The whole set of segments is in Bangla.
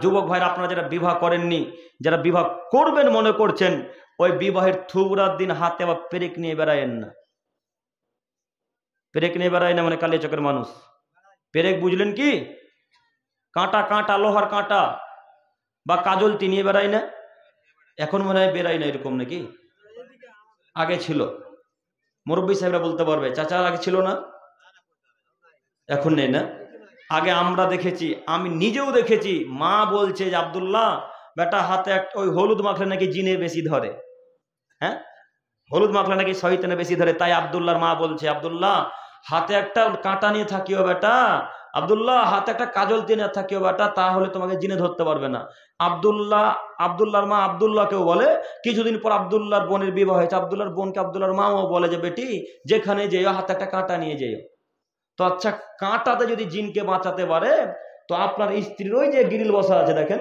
যুবক ভাইরা আপনারা যারা বিবাহ করেননি, যারা বিবাহ করবেন মনে করছেন, ওই বিবাহের থুবরার দিন হাতে আবার পেরেক নিয়ে বেড়ায়েন না। পেরেক নিয়ে বেড়ায় না মানে কালিয়া চকের মানুষ। পেরেক বুঝলেন কি? কাঁটা, কাঁটা, লোহার কাঁটা বা কাজলটি নিয়ে বেড়ায় না? এখন মনে হয় বেড়ায় না এরকম নাকি? আগে ছিল, মুরব্বী সাহেবরা বলতে পারবে। চাচা আগে ছিল না? এখন নেই না? আগে আমরা দেখেছি, আমি নিজেও দেখেছি, মা বলছে যে আব্দুল্লাহ বেটা হাতে ওই হলুদ মাখলে নাকি জিনে বেশি ধরে। হ্যাঁ, হলুদ মাখলে নাকি শয়তানে বেশি ধরে। তাই আব্দুল্লাহর মা বলছে, আব্দুল্লাহ হাতে একটা কাঁটা নিয়ে থাকিও বেটা, আব্দুল্লাহ হাতে একটা কাজল নিয়ে থাকিও বেটা, তাহলে তোমাকে জিনে ধরতে পারবে না। আব্দুল্লাহর মা আব্দুল্লাহকেও বলে। কিছুদিন পর আব্দুল্লাহর বোনের বিবাহ হয়েছে, আব্দুল্লাহর বোনকে আব্দুল্লাহর মাও বলে যে বেটি যেখানে যেও হাতে একটা কাঁটা নিয়ে যেও। তো আচ্ছা, কাঁটাতে যদি জিনকে বাঁচাতে পারে, তো আপনার স্ত্রীর ওই যে গ্রিল বসা আছে দেখেন,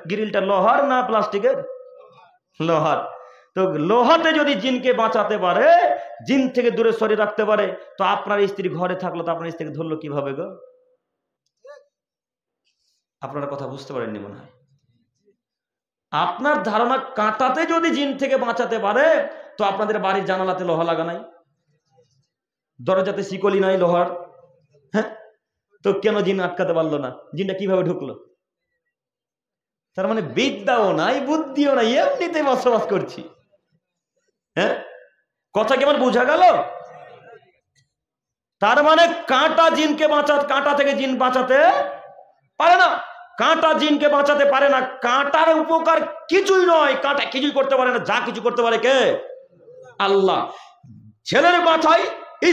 গ্রিলটা লোহার না প্লাস্টিকের? লোহার। তো লোহাতে যদি জিনকে বাঁচাতে পারে, জিন থেকে দূরে সরিয়ে রাখতে পারে, তো আপনার স্ত্রী ঘরে থাকলো, তো আপনার স্ত্রীকে ধরলো কিভাবে গো? আপনারা কথা বুঝতে পারেননি মনে হয়। আপনার ধারণা কাঁটাতে যদি জিন থেকে বাঁচাতে পারে, তো আপনাদের বাড়ির জানালাতে লোহা লাগা নাই, দরজাতে শিকলি নাই লোহার। হ্যাঁ, তো কেন জিন আটকাতে পারলো না? জিনটা কিভাবে ঢুকলো? তার মানে বিদ্যাও নাই, বুদ্ধিও নাই, এমনিতে বসবাস করছি। হ্যাঁ, কথা কেমন বোঝা গেল? তার মানে কাঁটা জিনকে কাঁটা থেকে জিন বাঁচাতে পারে না, কাঁটা জিনকে বাঁচাতে পারে না। কাঁটার উপকার কিছুই নয়, কাঁটা কিছুই করতে পারে না। যা কিছু করতে পারে কে? আল্লাহ। ছেলের মাথায়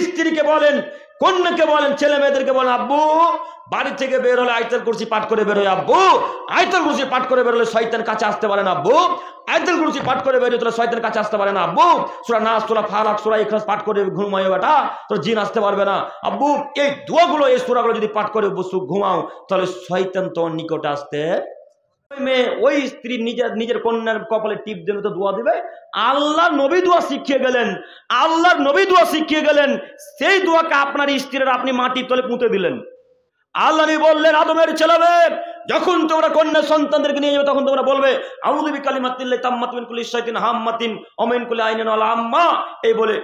স্ত্রীকে বলেন, কন্যাকে বলেন, ছেলে মেয়েদেরকে বলেন, আব্বু বাড়ি থেকে বের হলে আয়াতুল কুরসি পাঠ করে বের হয়। আব্বু আয়াতুল কুরসি পাঠ করে বের হলে শয়তান কাছে আসতে পারে না। আব্বু আয়াতুল কুরসি পাঠ করে বের হলে শয়তান কাছে আসতে পারে না। আব্বু সূরা নাস, সূরা ফালাক, সূরা ইখলাস পাঠ করে ঘুমাও বেটা, তোর জিন আসতে পারবে না। আব্বু এই দোয়াগুলো, এই সূরাগুলো যদি পাঠ করে ঘুমাও, তাহলে শয়তান তোর নিকটে আসতে। মেয়ে ওই স্ত্রী নিজের কন্যার কপালে টিপ দিলে তো দোয়া দিবে। আল্লাহ নবী দোয়া শিখিয়ে গেলেন, আল্লাহর নবী দোয়া শিখিয়ে গেলেন, সেই দোয়াকে আপনার স্ত্রীর আপনি মাটির তলে পুঁতে দিলেন। আল্লাহ নবী বললেন, আদমের ছেলেমেয়ে যখন তোমরা কন্যা সন্তানদেরকে নিয়ে যাবে, তখন তোমরা বলবে আউযু বিকালিমাতিল্লাহি তাম্মাতি মিন কুল্লি শাইতানিন হাম্মাতিন ওয়া মিন কুল্লি আইনিন ওয়া লাম্মা, এই বলে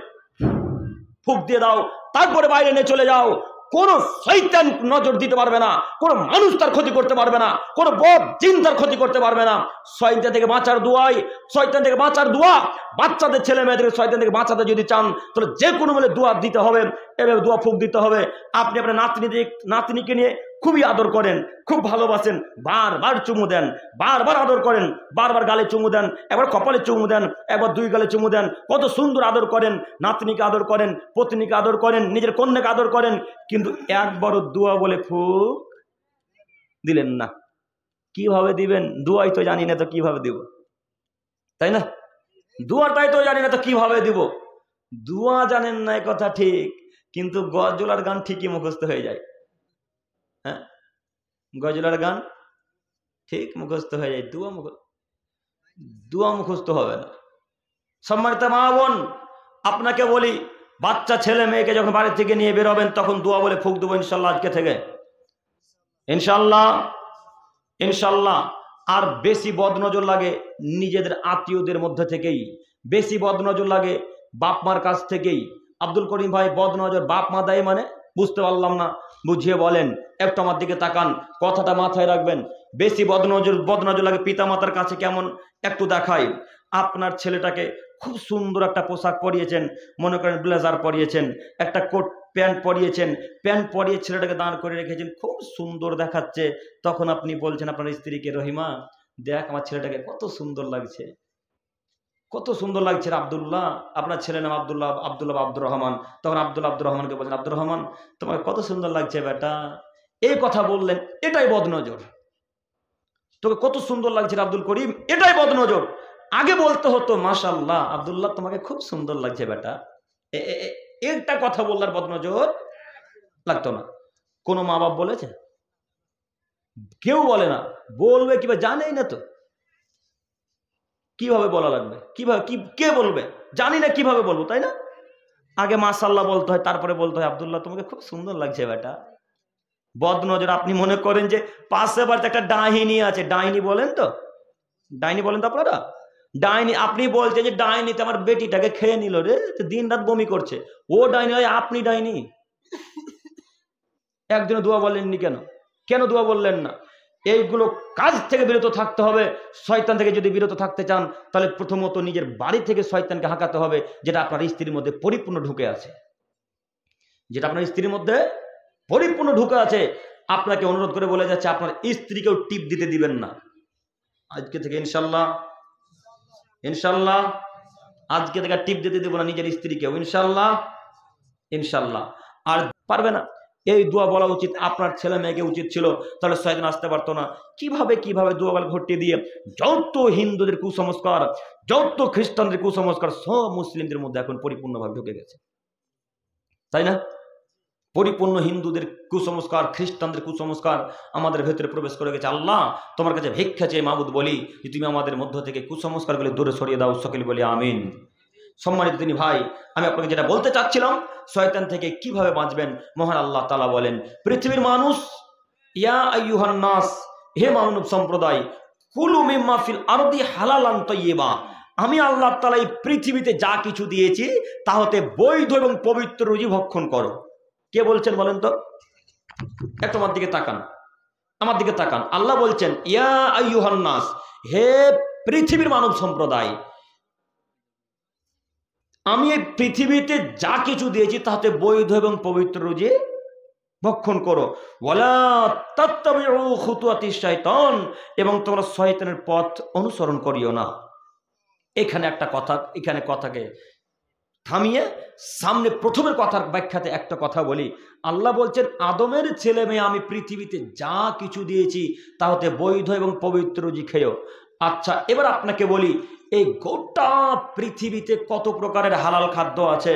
ফুঁক দিয়ে দাও, তারপরে বাইরে নিয়ে চলে যাও। কোন শয়তান নজর দিতে পারবে না, কোন মানুষ তার ক্ষতি করতে পারবে না, কোন বদ জিন তার ক্ষতি করতে পারবে না। শয়তান থেকে বাঁচার দোয়াই, শয়তান থেকে বাঁচার দোয়া। বাচ্চাদের ছেলে মেয়েদের শয়তান থেকে বাঁচাতে যদি চান, তাহলে যে কোনো বলে দোয়া দিতে হবে, এভাবে দোয়া ফুঁক দিতে হবে। আপনি আপনার নাতনিকে নিয়ে খুবই আদর করেন, খুব ভালোবাসেন, বারবার চুমু দেন, বারবার আদর করেন, বারবার গালে চুমু দেন, একবার কপালে চুমু দেন, একবার দুই গালে চুমু দেন। কত সুন্দর আদর করেন, নাতনিকে আদর করেন, পত্নীকে আদর করেন, নিজের কন্যাকে আদর করেন, কিন্তু একবারও দোয়া বলে ফুঁক দিলেন না। কিভাবে দিবেন? দোয়াই তো জানি না, তো কিভাবে দিব? তাই না? দোয়াটাই তো জানি না, তো কিভাবে দিব? দোয়া জানেন না এ কথা ঠিক, কিন্তু গজলার গান ঠিকই মুখস্থ হয়ে যায়। হ্যাঁ, গজলার গান ঠিক মুখস্থ হয়ে যায়, দোয়া মুখস্থ হবে না। সম্মানিত মা বোন, আপনাকে বলি, বাচ্চা ছেলে মেয়েকে যখন বাড়ি থেকে নিয়ে বেরোবেন, তখন দোয়া বলে ফুঁক দেবো ইনশাল্লাহ, আজকে থেকে ইনশাল্লাহ, ইনশাল্লাহ। আর বেশি বদনজর লাগে নিজেদের আত্মীয়দের মধ্যে থেকেই, বেশি বদনজর লাগে বাপ মার কাছ থেকেই। আব্দুল করিম ভাই, বদনজর বাপ মা দেয় মানে? বুঝতে পারলাম না, বুঝিয়ে বলেন, একটু আমার দিকে তাকান, কথাটা মাথায় রাখবেন। বেশি বদনজর লাগে পিতা মাতার কাছে কেমন একটু দেখাই। আপনার ছেলেটাকে খুব সুন্দর একটা পোশাক পরিয়েছেন, মনে করেন ব্লেজার পরিয়েছেন, একটা কোট প্যান্ট পরিয়েছেন, প্যান্ট পরিয়ে ছেলেটাকে দাঁড় করে রেখেছেন, খুব সুন্দর দেখাচ্ছে। তখন আপনি বলছেন আপনার স্ত্রীকে, রহিমা দেখ আমার ছেলেটাকে কত সুন্দর লাগছে, কত সুন্দর লাগছে আব্দুল্লাহ। আপনার ছেলের নাম আব্দুল্লাহ আব্দুর রহমান। তখন আব্দুর রহমানকে বলছেন, আব্দুর রহমান তোমাকে কত সুন্দর লাগছে বেটা। এই কথা বললেন, এটাই বদনজর। তোকে কত সুন্দর লাগছে আব্দুল করিম, এটাই বদনজর। আগে বলতে হতো মাশাআল্লাহ আব্দুল্লাহ তোমাকে খুব সুন্দর লাগছে বেটা, একটা কথা বললার বদনজর লাগতো না। কোনো মা বাপ বলেছে? কেউ বলে না। বলবে কিভাবে? জানেই না তো কিভাবে বলা লাগবে, কিভাবে কে বলবে? জানি না কিভাবে বলবো, তাই না? আগে মাশাআল্লাহ বলতে হয়, তারপরে বলতে হয় আব্দুল্লাহ তোমাকে খুব সুন্দর লাগছে বেটা। বদনজর। আপনি মনে করেন যে পাশে বাড়িতে একটা ডাইনি আছে, ডাইনি বলেন তো, ডাইনি বলেন তো আপনারা, ডাইনি। আপনি বলছেন যে ডাইনিতে আমার বেটিটাকে খেয়ে নিল রে, দিন রাত বমি করছে, ও ডাইনি হয় আপনি ডাইনি? একদিনে দোয়া বললেননি কেন? কেন দোয়া বললেন না? এইগুলো কাজ থেকে বিরত থাকতে হবে। শয়তান থেকে যদি বিরত থাকতে চান তাহলে প্রথমত নিজের বাড়ি থেকে শয়তানকে হাঁকাতে হবে, যেটা আপনার স্ত্রীর মধ্যে পরিপূর্ণ ঢুকে আছে, যেটা আপনার স্ত্রীর মধ্যে পরিপূর্ণ ঢুকে আছে। আপনাকে অনুরোধ করে বলে যাচ্ছে আপনার স্ত্রীকেও টিপ দিতে দিবেন না আজকে থেকে, ইনশাল্লাহ। ইনশাল্লাহ আজকে থেকে টিপ দিতে দেবো না নিজের স্ত্রীকেও, ইনশাল্লাহ। ইনশাল্লাহ। আর পারবে না, এই দোয়া বলা উচিত আপনার ছেলে মেয়েকে উচিত ছিল, তাহলে শয়তান আসতে পারতো না। কিভাবে কিভাবে দোয়া বলা ঘটিয়ে দিয়ে যত হিন্দুদের কুসংস্কার, যত খ্রিস্টানদের কুসংস্কার সব মুসলিমদের মধ্যে এখন পরিপূর্ণভাবে ঢুকে গেছে, তাই না? পরিপূর্ণ হিন্দুদের কুসংস্কার, খ্রিস্টানদের কুসংস্কার আমাদের ভেতরে প্রবেশ করে গেছে। আল্লাহ তোমার কাছে ভিক্ষা চেয়ে মাবুদ বলি যে তুমি আমাদের মধ্য থেকে কুসংস্কারগুলি দূরে সরিয়ে দাও, সকলে বলি আমিন। সম্মানিত তিনি ভাই, আমি আপনাকে যেটা বলতে চাচ্ছিলাম, শয়তান থেকে কিভাবে বাঁচবেন, মহান আল্লাহ তাআলা বলেন, পৃথিবীর মানুষ, ইয়া আইয়ুহান নাস, হে মানব সম্প্রদায়, কুলু মিম্মা ফিল আরদি হালালান তাইয়্যিবা, আমি আল্লাহ তাআলা এই পৃথিবীতে যা কিছু দিয়েছি তা হতে বৈধ এবং পবিত্র রুজি ভক্ষণ করো। কে বলছেন বলেন তো? একটু আমার দিকে তাকান, আমার দিকে তাকান। আল্লাহ বলছেন, ইয়া আইয়ুহান নাস, হে পৃথিবীর মানব সম্প্রদায়, আমি এই পৃথিবীতে যা কিছু দিয়েছি তাতে বৈধ এবং পবিত্র রুজি ভক্ষণ করো। ওয়ালা তাত্তাবিউ খুতুওয়াতিশ শাইতান, এবং তোমরা শয়তানের পথ অনুসরণ করিও না। এখানে একটা কথা, এখানে কথাকে থামিয়ে সামনে প্রথমের কথার ব্যাখ্যাতে একটা কথা বলি। আল্লাহ বলছেন আদমের ছেলে মেয়ে আমি পৃথিবীতে যা কিছু দিয়েছি তা হতে বৈধ এবং পবিত্র রুজি খেয়েও। আচ্ছা, এবার আপনাকে বলি, এই গোটা পৃথিবীতে কত প্রকারের হালাল খাদ্য আছে?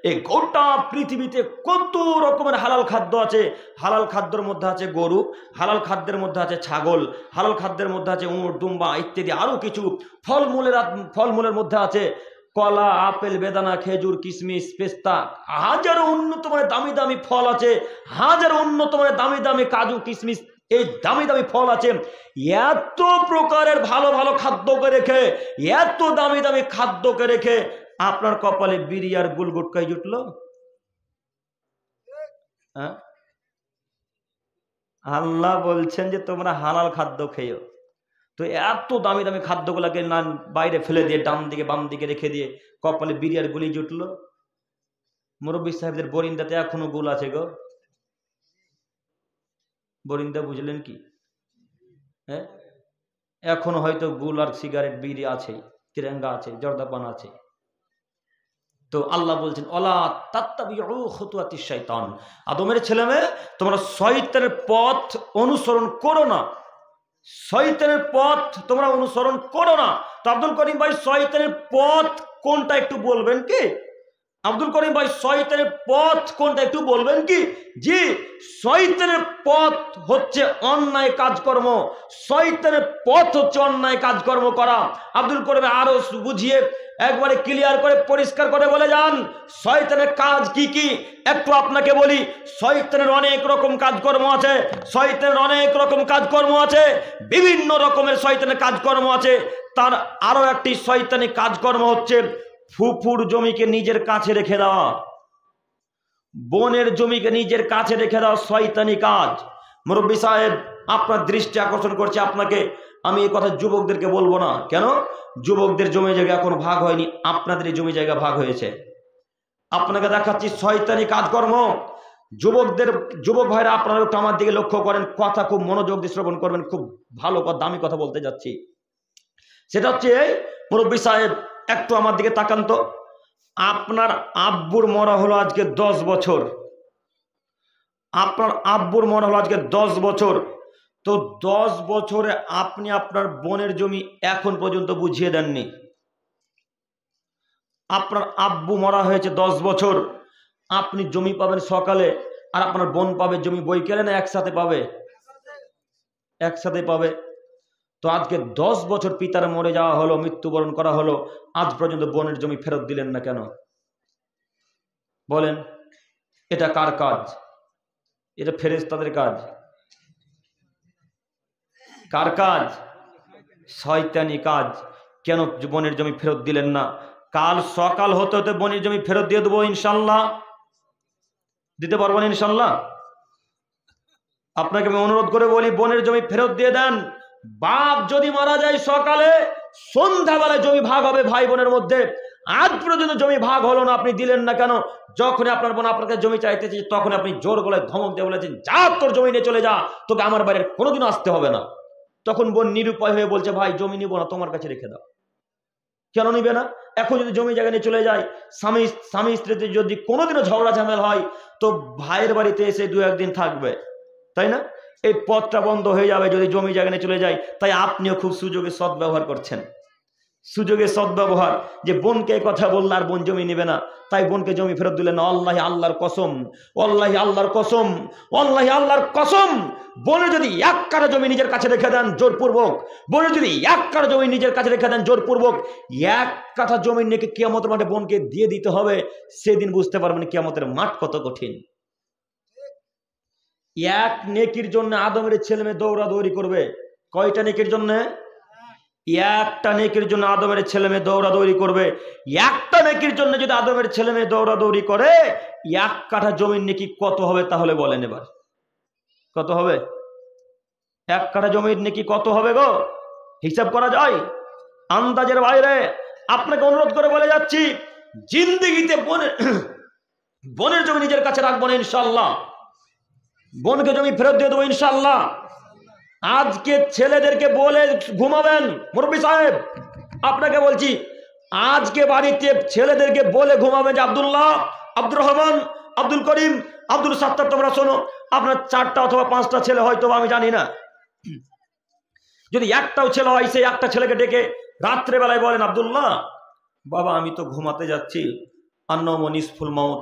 এই গোটা পৃথিবীতে কত রকমের হালাল খাদ্য আছে? হালাল খাদ্যের মধ্যে আছে গরু, হালাল খাদ্যের মধ্যে আছে ছাগল, হালাল খাদ্যের মধ্যে আছে উট, দুম্বা ইত্যাদি আরো কিছু। ফলমূলের মধ্যে আছে কলা, আপেল, বেদানা, খেজুর, কিশমিশ, পেস্তা, হাজারো উন্নত মানের দামি দামি ফল আছে, হাজারো উন্নত মানের দামি দামি কাজু, কিশমিশ, এই দামি দামি ফল আছে। এত প্রকারের ভালো ভালো খাদ্যকে রেখে, এত দামি দামি খাদ্যকে রেখে আপনার কপালে বিড়ি আর গুলগুটকাই জুটলো? হ্যাঁ, আল্লাহ বলছেন যে তোমরা হালাল খাদ্য খেয়েও, তো এত দামি দামি খাদ্যগুলোকে না বাইরে ফেলে দিয়ে ডান দিকে বাম দিকে রেখে দিয়ে কপালে বিড়ি আর গুলি জুটলো। মুরব্বী সাহেবদের বরিন্দাতে এখনো গুল আছে গো। বরিন্দা বুঝলেন কি? হ্যাঁ, এখনো হয়তো গুল আর সিগারেট বিড়ি আছে, তিরঙ্গা আছে, জর্দাপান আছে। তো আল্লাহ বলছেন ওয়ালা তাত্তাবিউ খুতুওয়াতিশ শাইতান, আদমের ছেলে মেয়ে তোমরা শয়তানের পথ অনুসরণ করো না, শয়তানের পথ তোমরা অনুসরণ করো না। তো আব্দুল করিম ভাই, শয়তানের পথ কোনটা একটু বলবেন কি? আব্দুল করিম ভাই, শয়তানের পথ কোনটা একটু বলবেন কি? জি, শয়তানের পথ হচ্ছে অন্যায় কাজকর্ম, শয়তানের পথ হচ্ছে অন্যায় কাজকর্ম করা। আব্দুল করিম আরো বুঝিয়ে একবারে ক্লিয়ার করে পরিষ্কার করে বলে যান শয়তানের কাজ কি কি। একটু আপনাকে বলি, শয়তানের অনেক রকম কাজকর্ম আছে, শয়তানের অনেক রকম কাজকর্ম আছে, বিভিন্ন রকমের শয়তানের কাজকর্ম আছে। তার আরো একটি শয়তানি কাজকর্ম হচ্ছে ফুফুর জমিকে নিজের কাছে রেখে দেওয়া, বোনের জমিকে নিজের কাছে রেখে দেওয়া শয়তানি কাজ। মুরব্বী সাহেব, আপনার দৃষ্টি আকর্ষণ করছে আপনাকে, আমি এই কথা যুবকদেরকে বলবো না। কেন? যুবকদের জমি জায়গা এখন ভাগ হয়নি, আপনাদের এই জমি জায়গা ভাগ হয়েছে। আপনাকে দেখাচ্ছি শয়তানি কাজকর্ম। যুবক ভাইরা, আপনারা একটু আমার দিকে লক্ষ্য করেন, কথা খুব মনোযোগ দিয়ে শ্রবণ করবেন, খুব ভালো দামি কথা বলতে যাচ্ছি। সেটা হচ্ছে, মুরব্বী সাহেব একটু আমার দিকে তাকান তো। আপনার আব্বুর মরা হলো আজকে 10 বছর, আপনার আব্বুর মরা হলো আজকে 10 বছর। তো 10 বছরে আপনি আপনার বোনের জমি এখন পর্যন্ত বুঝিয়ে দেননি। আপনার আব্বু মরা হয়েছে 10 বছর, আপনি জমি পাবেন সকালে আর আপনার বোন পাবে জমি বৈকালে, না একসাথে পাবে? একসাথে পাবে। তো আজকে 10 বছর পিতার মরে যাওয়া হলো, মৃত্যুবরণ করা হলো, আজ পর্যন্ত বোনের জমি ফেরত দিলেন না কেন? বলেন, এটা কার কাজ? এটা ফেরেশতাদের কাজ। কার কাজ? শয়তানি কাজ। কেন বনের জমি ফেরত দিলেন না? কাল সকাল হতে হতে বনের জমি ফেরত দিয়ে দেবো ইনশাল্লাহ। দিতে পারবেন ইনশাল্লাহ? আপনাকে আমি অনুরোধ করে বলি, বনের জমি ফেরত দিয়ে দেন। বাপ যদি মারা যায় সকালে, সন্ধ্যাবেলায় জমি ভাগ হবে ভাই বোনের মধ্যে। আজ পর্যন্ত জমি ভাগ হলো না, আপনি দিলেন না কেন? যখন আপনার বোন আপনাকে জমি চাইতেছে, তখন আপনি জোর গলায় ধমক দিয়ে বলেছেন, যা তোর জমি নিয়ে চলে যা, তোকে আমার বাড়ির কোনোদিনও আসতে হবে না। তখন বোন নিরুপায় হয়ে বলছে, ভাই জমি নিব না, তোমার কাছে রেখে দাও। কেন নিবে না? এখন যদি জমি জায়গা নিয়ে চলে যায়, স্বামী স্ত্রীতে যদি কোনোদিনও ঝগড়া ঝামেলা হয়, তো ভাইয়ের বাড়িতে এসে 2-1 দিন থাকবে, তাই না? এই পথটা বন্ধ হয়ে যাবে যদি জমি জায়গা নিয়ে চলে যায়। তাই আপনিও খুব সুযোগে সদ্ব্যবহার করছেন, সুযোগের সদ্ব্যবহার। যে বোনকে কথা বলল আর বোন জমি নেবে না, তাই বোনকে জমি ফেরত দিলেন না। আল্লাহি আল্লাহর কসম, আল্লাহি আল্লাহর কসম, আল্লাহি আল্লাহর কসম, বোনে যদি 1 কাঠা জমি নিজের কাছে রেখে দেন জোরপূর্বক, বোনে যদি 1 কাঠা জমি নিজের কাছে রেখে দেন জোরপূর্বক, 1 কাঠা জমি নিয়ে কিয়ামতের মাঠে বোনকে দিয়ে দিতে হবে। সেদিন বুঝতে পারবেন কিয়ামতের মাঠ কত কঠিন। 1 নেকির জন্য আদমের ছেলে মেয়ে দৌড়াদৌড়ি করবে। কয়টা নেকির জন্য? 1টা নেকির জন্য আদমের ছেলে মেয়ে দৌড়াদৌড়ি করবে। 1টা নেকির জন্য যদি আদমের ছেলে মেয়ে দৌড়াদৌড়ি করে, 1 কাঠা জমির নেকি কত হবে তাহলে বলেন এবার? কত হবে? 1 কাঠা জমির নেকি কত হবে গো? হিসাব করা যায়? আন্দাজের বাইরে। আপনাকে অনুরোধ করে বলে যাচ্ছি, জিন্দেগিতে বোনের জমি নিজের কাছে রাখবো না ইনশাল্লাহ। বোনকে জমি ফেরত দিয়ে দেবো ইনশাল্লাহ। আজকে ছেলেদেরকে বলে ঘুমাবেন, মুরব্বী সাহেব আপনাকে বলছি, আজকে বাড়িতে ছেলেদেরকে বলে ঘুমাবেন যে আব্দুল্লাহ, আব্দুর রহমান, আব্দুল করিম, আব্দুল সাত্তার, তোমরা শোনো, আপনার 4টা অথবা 5টা ছেলে হয়তো আমি জানি না, যদি 1টাও ছেলে হয়, সেই 1টা ছেলেকে ডেকে রাত্রেবেলায় বলেন, আব্দুল্লাহ বাবা আমি তো ঘুমাতে যাচ্ছি, আন্নম নিসফুল মাউত,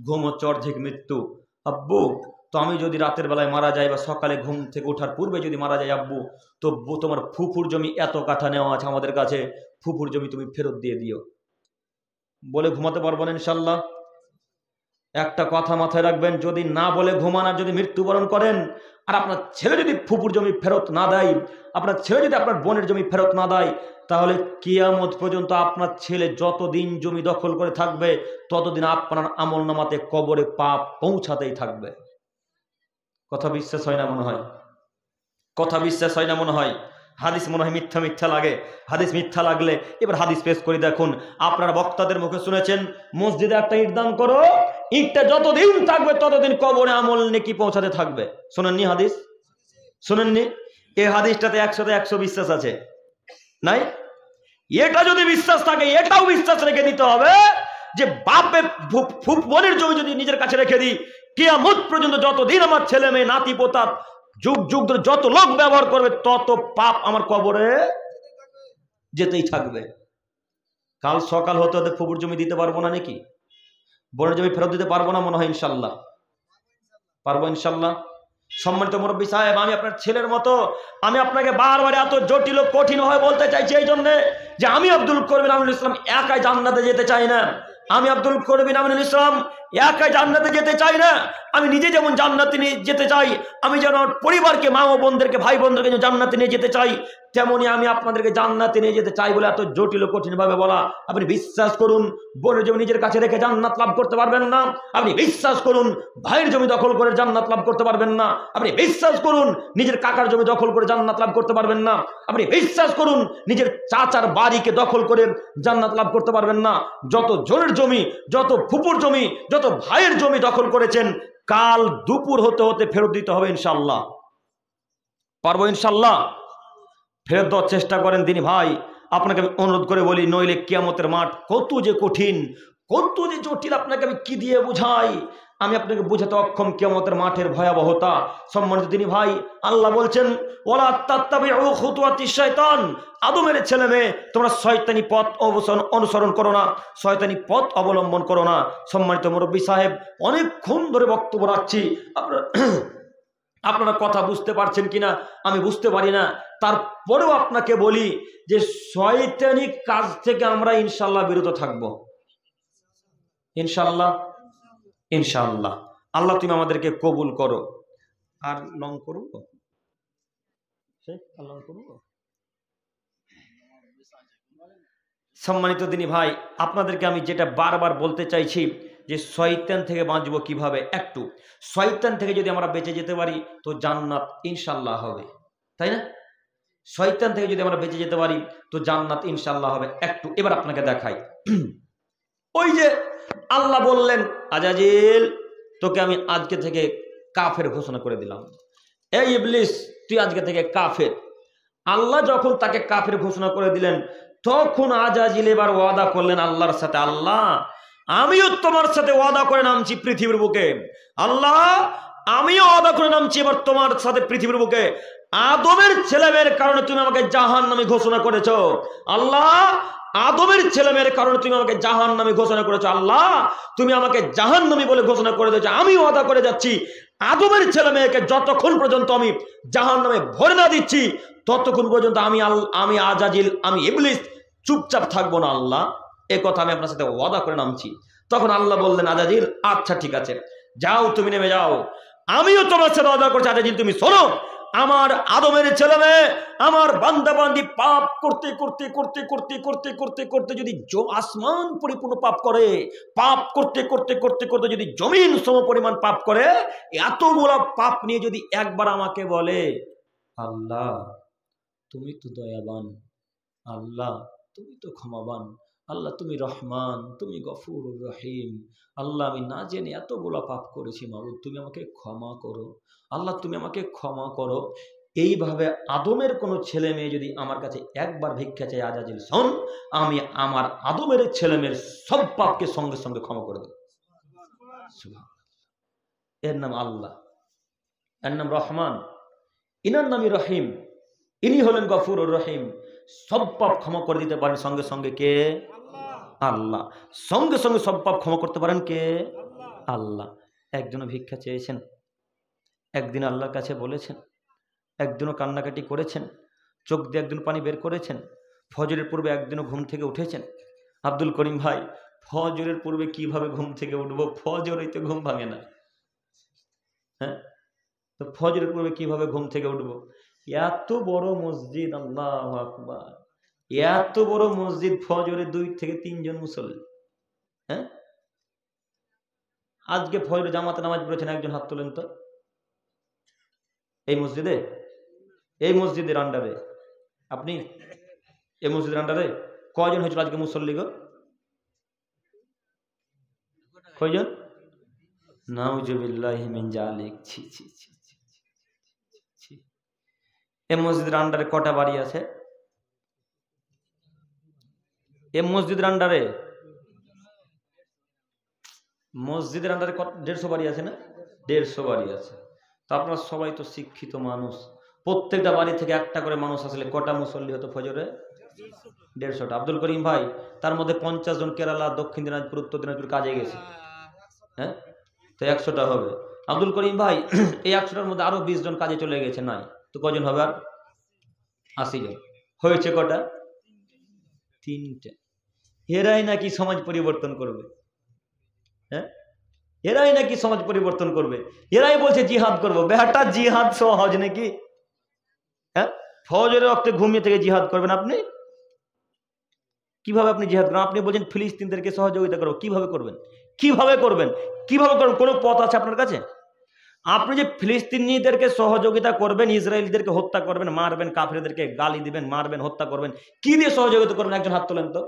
ঘুম হচ্ছে অর্ধেক মৃত্যু। আব্বু তো আমি যদি রাতের বেলায় মারা যাই বা সকালে ঘুম থেকে ওঠার পূর্বে যদি মারা যাই, আব্বু তো তোমার ফুফুর জমি এত কাঠা নেওয়া আছে আমাদের কাছে, ফুফুর জমি তুমি ফেরত দিয়ে দিও। বলে ঘুমাতে পারবেন ইনশাল্লাহ? একটা কথা মাথায় রাখবেন, যদি না বলে ঘুমান আর যদি মৃত্যুবরণ করেন, আর আপনার ছেলে যদি ফুফুর জমি ফেরত না দেয়, আপনার ছেলে যদি আপনার বোনের জমি ফেরত না দেয়, তাহলে কিয়ামত পর্যন্ত আপনার ছেলে যতদিন জমি দখল করে থাকবে, ততদিন আপনার আমলনামাতে কবরে পাপ পৌঁছাতেই থাকবে। কথা বিশ্বাস হয় না মনে হয়? কথা বিশ্বাস হয় না মনে হয়? হাদিস মনে হয় মিথ্যা মিথ্যা লাগে। হাদিস মিথ্যা লাগলে এবার হাদিস পেশ করে দেখুন। আপনারা বক্তাদের মুখে শুনেছেন, মসজিদে একটা ইট দান করো, ইটটা যতদিন থাকবে ততদিন কবরে আমল নেকি পৌঁছাতে থাকবে। শোনেননি হাদিস? শোনেননি? এই হাদিসটাতে 100তে 100 বিশ্বাস আছে নাই? এটা যদি বিশ্বাস থাকে, এটাও বিশ্বাস রেখে দিতে হবে যে বাপে ফুফ বোনের জমি যদি নিজের কাছে রেখে দিই, কিয়ামত পর্যন্ত যতদিন আমার ছেলে মেয়ে নাতি পোতা যুগ যুগ ধরে যত লোক ব্যবহার করবে, তত পাপ আমার কবরে যেতেই থাকবে। কাল সকাল হতে হতে ফুফুর জমি দিতে পারবো না নাকি? বোনের জমি ফেরত দিতে পারবো না মনে হয়? ইনশাল্লাহ পারবো ইনশাল্লাহ। সম্মানিত মুরব্বী সাহেব, আমি আপনার ছেলের মতো, আমি আপনাকে বারবার এত জটিল ও কঠিন হয়ে বলতে চাইছি এই জন্যে যে আমি আব্দুল করিম আমিনুল ইসলাম একাই জান্নাতে যেতে চাই না। আমি আব্দুল করিম আমিনুল ইসলাম একাই জান্নাতে যেতে চাই না। আমি নিজে যেমন জান্নাতে নিয়ে যেতে চাই, আমি যেন পরিবারকে, মা ও বোনদেরকে, ভাই বোনদেরকে জান্নাতে নিয়ে যেতে চাই, তেমনি আমি আপনাদেরকে জান্নাতে নিয়ে যেতে চাই বলে এত জটিল ও কঠিন ভাবে বলা। আপনি বিশ্বাস করুন, বোনের জমি নিজের কাছে রেখে জান্নাত লাভ করতে পারবেন না। আপনি বিশ্বাস করুন, ভাইয়ের জমি দখল করে জান্নাত লাভ করতে পারবেন না। আপনি বিশ্বাস করুন, নিজের কাকার জমি দখল করে জান্নাত লাভ করতে পারবেন না। আপনি বিশ্বাস করুন, নিজের চাচার বাড়িকে দখল করে জান্নাত লাভ করতে পারবেন না। যত জনের জমি, যত ফুপুর জমি, যত ভাইয়ের জমি দখল করেছেন, কাল দুপুর হতে হতে ফেরত দিতে হবে ইনশাল্লাহ। পারবো ইনশাল্লাহ? ফেরত দেওয়ার চেষ্টা করেন দিনী ভাই। আপনাকে আমি অনুরোধ করে বলি, নইলে কিয়ামতের মাঠ কত যে কঠিন, কত যে জটিল, আপনাকে আমি কি দিয়ে বুঝাই? আমি আপনাকে বুঝাতে অক্ষম কিয়ামতের মাঠের ভয়াবহতা। সম্মানিত দিনী ভাই, আল্লাহ বলছেন, ওয়ালা তাত্তাবিউ খুতুওয়াতিশ শাইতান, আদমের ছেলে মেয়ে তোমরা শয়তানি পথ অনুসরণ করো না, শয়তানি পথ অবলম্বন করো না। সম্মানিত মুরব্বী সাহেব, অনেকক্ষণ ধরে বক্তব্য রাখছি, আপনারা কথা বুঝতে পারছেন কিনা আমি বুঝতে পারি না। তারপরেও আপনাকে বলি যে শয়তানি কাজ থেকে আমরা ইনশাল্লাহ বিরত থাকব। ইনশাল্লাহ, ইনশাল্লাহ। আল্লাহ তুমি আমাদেরকে কবুল করো। আর লং করব, আর লং করব। সম্মানিত দিনী ভাই, আপনাদেরকে আমি যেটা বারবার বলতে চাইছি যে শয়তান থেকে বাঁচবো কিভাবে। একটু শয়তান থেকে যদি আমরা বেঁচে যেতে পারি তো জান্নাত ইনশাল্লাহ হবে, তাই না? শয়তান থেকে যদি আমরা বেঁচে যেতে পারি তো জান্নাত ইনশাল্লাহ হবে। একটু এবার আপনাকে দেখাই। ওই যে আল্লাহ বললেন, আজাজিল তোকে আমি আজকে থেকে কাফের ঘোষণা করে দিলাম, এই ইবলিস তুই আজকে থেকে কাফের। আল্লাহ যখন তাকে কাফের ঘোষণা করে দিলেন তখন আজাজিল এবার ওয়াদা করলেন আল্লাহর সাথে, আল্লাহ আমিও তোমার সাথে ওয়াদা করে নামছি পৃথিবীর বুকে। আল্লাহ আমিও ওয়াদা করে নামছি এবার তোমার সাথে পৃথিবীর বুকে। আদমের ছেলেমেয়ের কারণে তুমি আমাকে জাহান্নামী ঘোষণা করেছো। আল্লাহ আদমের ছেলেমেয়ের কারণে তুমি আমাকে জাহান্নামী ঘোষণা করেছো। আল্লাহ তুমি আমাকে জাহান্নামী বলে ঘোষণা করে দিয়েছো। আমি ওয়াদা করে যাচ্ছি আদমের ছেলে মেয়েকে যতক্ষণ পর্যন্ত আমি জাহান্নামে ভরে না দিচ্ছি ততক্ষণ পর্যন্ত আমি আজাজিল, আমি ইবলিস চুপচাপ থাকবো না। আল্লাহ এ কথা আমি আপনার সাথে ওয়াদা করে নামছি। তখন আল্লাহ বললেন, আজাজিল আচ্ছা ঠিক আছে, যাও তুমি নেমে যাও, আমিও তোমার সাথে ওয়াদা করছি। আজাজিল তুমি শোনো, আমার আদমের ছেলে মেয়ে, আমার বান্দা বান্দি পাপ করতে করতে করতে করতে করতে করতে করতে যদি আসমান পরিপূর্ণ পাপ করে, পাপ করতে করতে করতে করতে যদি জমিন সম পরিমাণ পাপ করে, এতগুলো পাপ নিয়ে যদি একবার আমাকে বলে, আল্লাহ তুমি তো দয়াবান, আল্লাহ তুমি তো ক্ষমাবান, আল্লাহ তুমি রহমান, তুমি গফুরুর রহিম, আল্লাহ আমি না জেনে এতগুলো পাপ করেছি, মাবুদ তুমি আমাকে ক্ষমা করো, আল্লাহ তুমি আমাকে ক্ষমা করো। এইভাবে আদমের কোনো ছেলে মেয়ে যদি আমার কাছে একবার ভিক্ষা চাই, আজাজিল শোন, আমি আমার আদমের ছেলে মেয়ের সব পাপকে সঙ্গে সঙ্গে ক্ষমা করে দেব। এর নাম আল্লাহ, এর নাম রহমান, ইনার নামই রহিম, ইনি হলেন গফুরুর রহিম। সব পাপ ক্ষমা করে দিতে পারেন সঙ্গে সঙ্গে কে? আল্লাহ। সঙ্গে সঙ্গে সব পাপ ক্ষমা করতে পারেন কে? আল্লাহ। একজনও ভিক্ষা চেয়েছেন, একদিন আল্লাহর কাছে বলেছেন, একদিনও কান্নাকাটি করেছেন, চোখ দিয়ে একদিন পানি বের করেছেন, ফজরের পূর্বে একদিনও ঘুম থেকে উঠেছেন? আব্দুল করিম ভাই, ফজরের পূর্বে কিভাবে ঘুম থেকে উঠবো? ফজরেই তো ঘুম ভাঙে না। হ্যাঁ, তো ফজরের পূর্বে কিভাবে ঘুম থেকে উঠবো? এত বড় মসজিদ, আল্লাহু আকবার, এত বড় মসজিদ, ফজরে 2 থেকে 3 জন মুসল্লি। হ্যাঁ, আজকে ফজরে জামাতে নামাজ পড়েছেন একজন, হাত তোলেন তো। এই মসজিদে, এই মসজিদের আন্ডারে আপনি, এই মসজিদের আন্ডারে কয়জন হয়েছিল আজকে মুসল্লি গো? কয়জন? নাউজুবিল্লাহি মিন যালিক। ছি ছি ছি ছি। এই মসজিদের আন্ডারে কটা বাড়ি আছে? এই মসজিদের আন্ডারে, মসজিদের আন্ডারে 150 বাড়ি আছে না? 150 বাড়ি আছে। তো আপনারা সবাই তো শিক্ষিত মানুষ, প্রত্যেকটা বাড়ি থেকে একটা করে মানুষ আসলে কটা মুসল্লি হতো ফজরে? 150টা। আব্দুল করিম ভাই, তার মধ্যে 50 জন কেরালা, দক্ষিণ দিনাজপুর, উত্তর দিনাজপুর কাজে গেছে। হ্যাঁ, তো 100টা হবে। আব্দুল করিম ভাই, এই 100টার মধ্যে আরো 20 জন কাজে চলে গেছে, নাই তো কজন হবে? আর 80 জন হয়েছে। কটা? 3টে। এরাই নাকি সমাজ পরিবর্তন করবে? হ্যাঁ, এরাই নাকি সমাজ পরিবর্তন করবে? এরাই বলছে জিহাদ করবো। বেটা জিহাদ সহজ নাকি? হ্যাঁ, ফজরের ওয়াক্তে ঘুমিয়ে থেকে জিহাদ করবেন আপনি? কিভাবে আপনি জিহাদ করবেন? আপনি বলছেন ফিলিস্তিনদেরকে সহযোগিতা করবো, কিভাবে করবেন? কিভাবে করবেন? কিভাবে করবেন? কোনো পথ আছে আপনার কাছে? আপনি যে ফিলিস্তিনিদেরকে সহযোগিতা করবেন, ইসরায়েলদেরকে হত্যা করবেন, মারবেন, কাফেরদেরকে গালি দিবেন, মারবেন, হত্যা করবেন, কি দিয়ে সহযোগিতা করবেন? একজন হাত তোলেন তো।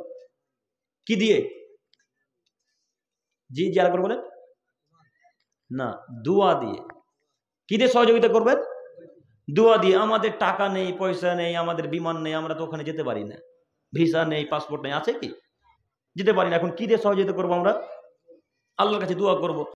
কি দিয়ে? জি জি, আর করে বলেন না। দুয়া দিয়ে। কি দিয়ে সহযোগিতা করবেন? দুয়া দিয়ে। আমাদের টাকা নেই, পয়সা নেই, আমাদের বিমান নেই, আমরা তো ওখানে যেতে পারি না, ভিসা নেই, পাসপোর্ট নেই, আছে কি? যেতে পারি না। এখন কি দিয়ে সহযোগিতা করবো আমরা? আল্লাহর কাছে দোয়া করব।